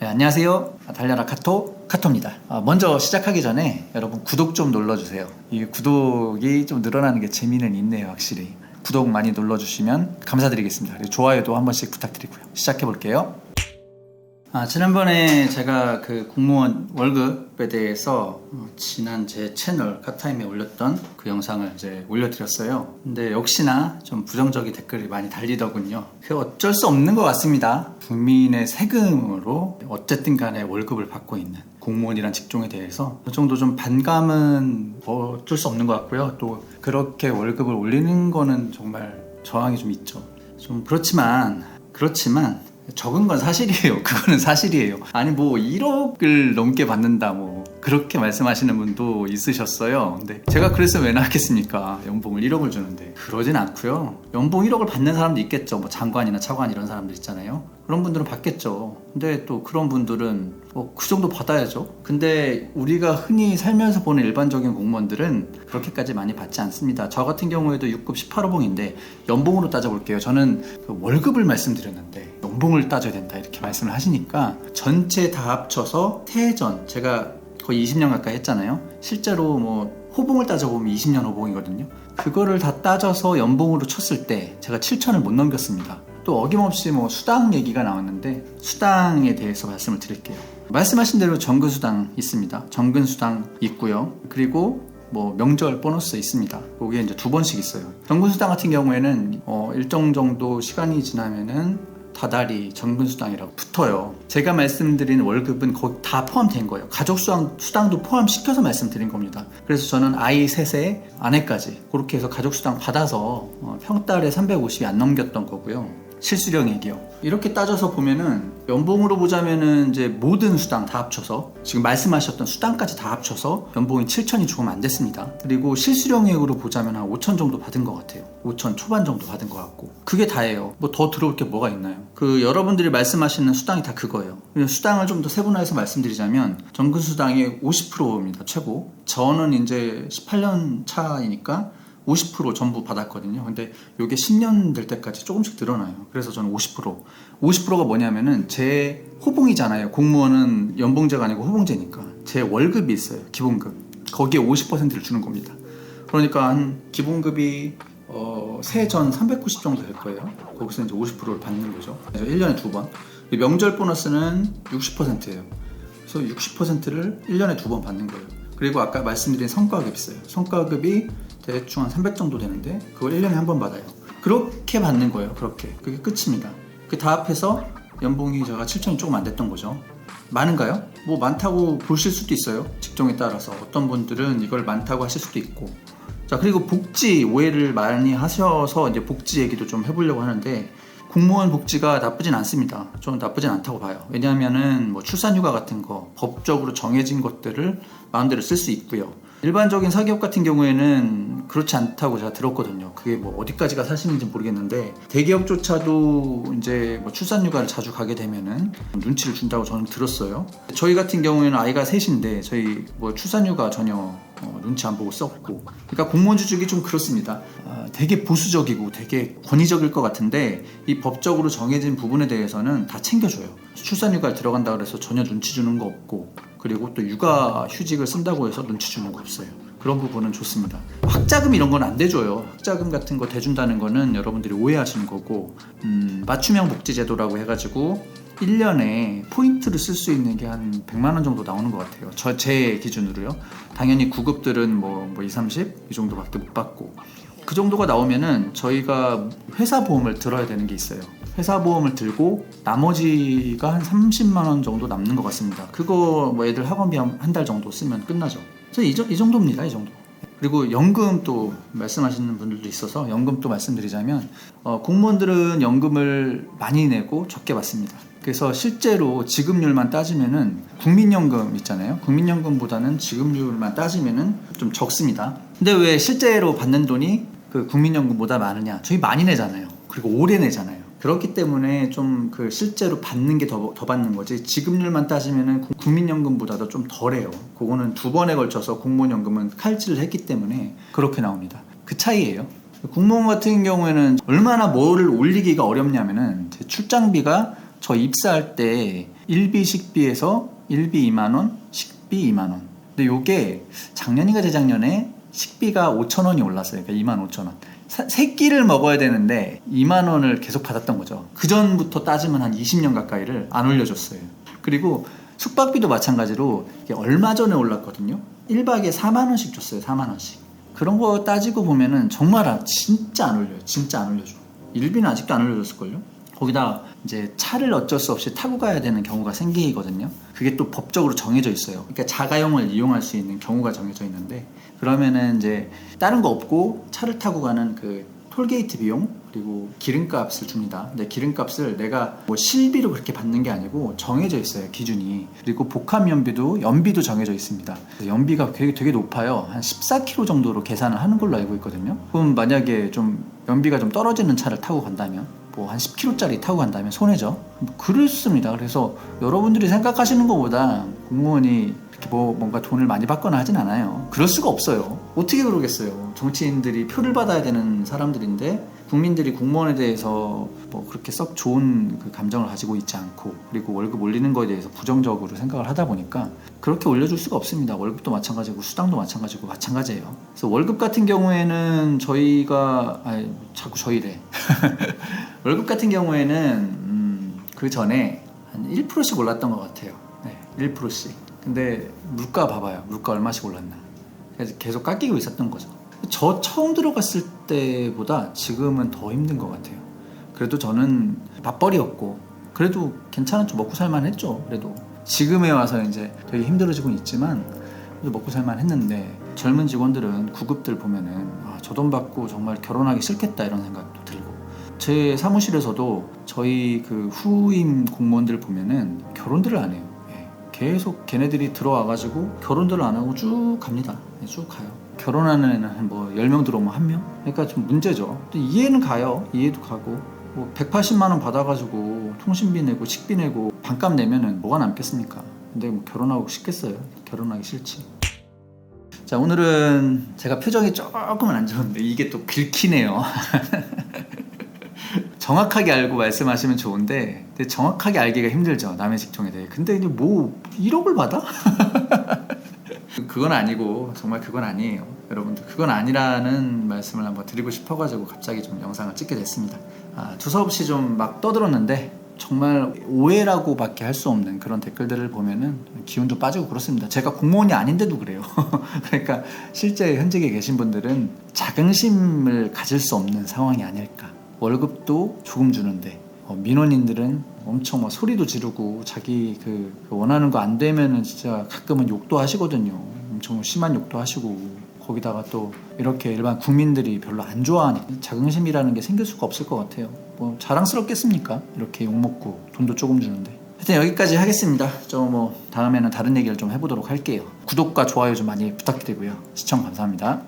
네, 안녕하세요. 달려라 카토입니다. 먼저 시작하기 전에 여러분 구독 좀 눌러주세요. 이 구독이 좀 늘어나는 게 재미는 있네요, 확실히. 구독 많이 눌러주시면 감사드리겠습니다. 그리고 좋아요도 한 번씩 부탁드리고요. 시작해 볼게요. 지난번에 제가 그 공무원 월급에 대해서 지난 제 채널 카타임에 올렸던 그 영상을 이제 올려드렸어요. 근데 역시나 좀 부정적인 댓글이 많이 달리더군요. 그 어쩔 수 없는 것 같습니다. 국민의 세금으로 어쨌든 간에 월급을 받고 있는 공무원이란 직종에 대해서 그 정도 좀 반감은 어쩔 수 없는 것 같고요. 또 그렇게 월급을 올리는 거는 정말 저항이 좀 있죠. 좀 그렇지만 적은 건 사실이에요. 그거는 사실이에요. 아니 뭐 1억을 넘게 받는다 뭐 그렇게 말씀하시는 분도 있으셨어요. 근데 제가 그래서 왜 나왔겠습니까? 연봉을 1억을 주는데 그러진 않고요. 연봉 1억을 받는 사람도 있겠죠. 뭐 장관이나 차관 이런 사람들 있잖아요. 그런 분들은 받겠죠. 근데 또 그런 분들은 뭐 그 정도 받아야죠. 근데 우리가 흔히 살면서 보는 일반적인 공무원들은 그렇게까지 많이 받지 않습니다. 저 같은 경우에도 6급 18호봉인데 연봉으로 따져볼게요. 저는 그 월급을 말씀드렸는데 연봉을 따져야 된다 이렇게 말씀을 하시니까 전체 다 합쳐서 태전 제가 거의 20년 가까이 했잖아요. 실제로 뭐 호봉을 따져보면 20년 호봉이거든요. 그거를 다 따져서 연봉으로 쳤을 때 제가 7천을 못 넘겼습니다. 또 어김없이 뭐 수당 얘기가 나왔는데 수당에 대해서 말씀을 드릴게요. 말씀하신 대로 정근수당 있습니다. 정근수당 있고요. 그리고 뭐 명절 보너스 있습니다. 거기에 이제 2번씩 있어요. 정근수당 같은 경우에는 일정 정도 시간이 지나면은 다달이 정근수당이라고 붙어요. 제가 말씀드린 월급은 거기 다 포함된 거예요. 가족수당도 포함시켜서 말씀드린 겁니다. 그래서 저는 아이 셋에 아내까지 그렇게 해서 가족수당 받아서 평달에 350이 안 넘겼던 거고요. 실수령액이요. 이렇게 따져서 보면은 연봉으로 보자면은 이제 모든 수당 다 합쳐서 지금 말씀하셨던 수당까지 다 합쳐서 연봉이 7천이 조금 안 됐습니다. 그리고 실수령액으로 보자면 한 5천 정도 받은 것 같아요. 5천 초반 정도 받은 것 같고 그게 다예요. 뭐 더 들어올 게 뭐가 있나요? 그 여러분들이 말씀하시는 수당이 다 그거예요. 수당을 좀 더 세분화해서 말씀드리자면 정근수당이 50%입니다. 최고. 저는 이제 18년 차이니까 50% 전부 받았거든요. 근데 이게 10년 될 때까지 조금씩 늘어나요. 그래서 저는 50%가 뭐냐면은 제 호봉이잖아요. 공무원은 연봉제가 아니고 호봉제니까 제 월급이 있어요. 기본급. 거기에 50%를 주는 겁니다. 그러니까 한 기본급이 세전 390 정도 될 거예요. 거기서 이제 50%를 받는 거죠. 그래서 1년에 2번. 명절 보너스는 60%예요. 그래서 60%를 1년에 2번 받는 거예요. 그리고 아까 말씀드린 성과급이 있어요. 성과급이 대충 한 300 정도 되는데 그걸 1년에 한 번 받아요. 그렇게 받는 거예요. 그게 끝입니다. 그 다 합해서 연봉이 제가 7천이 조금 안 됐던 거죠. 많은가요? 뭐 많다고 보실 수도 있어요. 직종에 따라서 어떤 분들은 이걸 많다고 하실 수도 있고. 자, 그리고 복지 오해를 많이 하셔서 이제 복지 얘기도 좀 해보려고 하는데 공무원 복지가 나쁘진 않습니다. 저는 나쁘진 않다고 봐요. 왜냐하면은 뭐 출산휴가 같은 거 법적으로 정해진 것들을 마음대로 쓸 수 있고요. 일반적인 사기업 같은 경우에는 그렇지 않다고 제가 들었거든요. 그게 뭐 어디까지가 사실인지 모르겠는데 대기업조차도 이제 뭐 출산휴가를 자주 가게 되면은 눈치를 준다고 저는 들었어요. 저희 같은 경우에는 아이가 셋인데 저희 뭐 출산휴가 전혀 눈치 안 보고 썼고, 그러니까 공무원 주직이 좀 그렇습니다. 되게 보수적이고 되게 권위적일 것 같은데 이 법적으로 정해진 부분에 대해서는 다 챙겨줘요. 출산휴가를 들어간다 그래서 전혀 눈치 주는 거 없고, 그리고 또 육아 휴직을 쓴다고 해서 눈치 주는 거 없어요. 그런 부분은 좋습니다. 학자금 이런 건 안 대줘요. 학자금 같은 거 대준다는 거는 여러분들이 오해하시는 거고, 맞춤형 복지제도라고 해가지고 1년에 포인트를 쓸 수 있는 게 한 100만 원 정도 나오는 것 같아요. 제 기준으로요. 당연히 9급들은 뭐 2, 30 이 정도밖에 못 받고, 그 정도가 나오면은 저희가 회사 보험을 들어야 되는 게 있어요. 회사 보험을 들고 나머지가 한 30만 원 정도 남는 것 같습니다. 그거 뭐 애들 학원비 한 달 정도 쓰면 끝나죠. 그래서 이 정도입니다. 이 정도. 그리고 연금 또 말씀하시는 분들도 있어서 연금 또 말씀드리자면 공무원들은 연금을 많이 내고 적게 받습니다. 그래서 실제로 지급률만 따지면은 국민연금 있잖아요. 국민연금보다는 지급률만 따지면은 좀 적습니다. 근데 왜 실제로 받는 돈이 그 국민연금보다 많으냐? 저희 많이 내잖아요. 그리고 오래 내잖아요. 그렇기 때문에 좀 그 실제로 받는 게 더 받는 거지, 지급률만 따지면은 국민연금보다도 좀 덜해요. 그거는 2번에 걸쳐서 공무원연금은 칼질을 했기 때문에 그렇게 나옵니다. 그 차이예요. 공무원 같은 경우에는 얼마나 뭐를 올리기가 어렵냐면은 제 출장비가 저 입사할 때 일비 식비에서 일비 2만원, 식비 2만원. 근데 요게 작년인가 재작년에 식비가 5,000원이 올랐어요. 그러니까 25,000원. 세 끼를 먹어야 되는데 2만원을 계속 받았던 거죠. 그 전부터 따지면 한 20년 가까이를 안 올려줬어요. 그리고 숙박비도 마찬가지로 이게 얼마 전에 올랐거든요. 1박에 4만원씩 줬어요. 4만원씩. 그런 거 따지고 보면은 정말 진짜 안 올려요. 진짜 안 올려줘. 일비는 아직도 안 올려줬을걸요. 거기다 이제 차를 어쩔 수 없이 타고 가야 되는 경우가 생기거든요. 그게 또 법적으로 정해져 있어요. 그러니까 자가용을 이용할 수 있는 경우가 정해져 있는데, 그러면은 이제 다른 거 없고 차를 타고 가는 그 톨게이트 비용 그리고 기름값을 줍니다. 근데 기름값을 내가 뭐 실비로 그렇게 받는 게 아니고 정해져 있어요, 기준이. 그리고 복합 연비도 정해져 있습니다. 연비가 되게 높아요. 한 14km 정도로 계산을 하는 걸로 알고 있거든요. 그럼 만약에 좀 연비가 좀 떨어지는 차를 타고 간다면, 뭐 한 10km짜리 타고 간다면 손해죠. 그렇습니다. 그래서 여러분들이 생각하시는 것보다 공무원이 이렇게 뭔가 돈을 많이 받거나 하진 않아요. 그럴 수가 없어요. 어떻게 그러겠어요. 정치인들이 표를 받아야 되는 사람들인데 국민들이 공무원에 대해서 뭐 그렇게 썩 좋은 그 감정을 가지고 있지 않고, 그리고 월급 올리는 거에 대해서 부정적으로 생각을 하다 보니까 그렇게 올려줄 수가 없습니다. 월급도 마찬가지고 수당도 마찬가지예요. 그래서 월급 같은 경우에는 자꾸 저희래. 월급 같은 경우에는 그 전에 한 1%씩 올랐던 것 같아요. 네, 1%씩. 근데 물가 봐봐요. 물가 얼마씩 올랐나. 그래서 계속 깎이고 있었던 거죠. 저 처음 들어갔을 때보다 지금은 더 힘든 것 같아요. 그래도 저는 맞벌이였고 그래도 괜찮은 좀 먹고 살만 했죠. 그래도 지금에 와서 이제 되게 힘들어지고는 있지만 그래도 먹고 살만 했는데, 젊은 직원들은 구급들 보면은 저 돈 받고 정말 결혼하기 싫겠다 이런 생각도 들고, 제 사무실에서도 저희 그 후임 공무원들 보면은 결혼들을 안 해요. 계속 걔네들이 들어와가지고 결혼들을 안 하고 쭉 갑니다. 쭉 가요. 결혼하는 애는 뭐 10명 들어오면 1명? 그러니까 좀 문제죠. 이해는 가요. 이해도 가고. 뭐 180만원 받아가지고 통신비 내고 식비 내고 반값 내면은 뭐가 남겠습니까? 근데 뭐 결혼하고 싶겠어요? 결혼하기 싫지. 자, 오늘은 제가 표정이 조금은 안 좋은데 이게 또 긁히네요. 정확하게 알고 말씀하시면 좋은데, 근데 정확하게 알기가 힘들죠, 남의 직종에 대해. 근데 이제 뭐 1억을 받아? 그건 아니고, 정말 그건 아니에요. 여러분들 그건 아니라는 말씀을 한번 드리고 싶어가지고 갑자기 좀 영상을 찍게 됐습니다. 두서없이 좀 막 떠들었는데 정말 오해라고 밖에 할 수 없는 그런 댓글들을 보면은 기운 좀 빠지고 그렇습니다. 제가 공무원이 아닌데도 그래요. 그러니까 실제 현직에 계신 분들은 자긍심을 가질 수 없는 상황이 아닐까. 월급도 조금 주는데 민원인들은 엄청 막 소리도 지르고 자기 그 원하는 거 안 되면은 진짜 가끔은 욕도 하시거든요. 엄청 심한 욕도 하시고, 거기다가 또 이렇게 일반 국민들이 별로 안 좋아하니까 자긍심이라는 게 생길 수가 없을 것 같아요. 뭐 자랑스럽겠습니까? 이렇게 욕먹고 돈도 조금 주는데. 하여튼 여기까지 하겠습니다. 뭐 다음에는 다른 얘기를 좀 해보도록 할게요. 구독과 좋아요 좀 많이 부탁드리고요. 시청 감사합니다.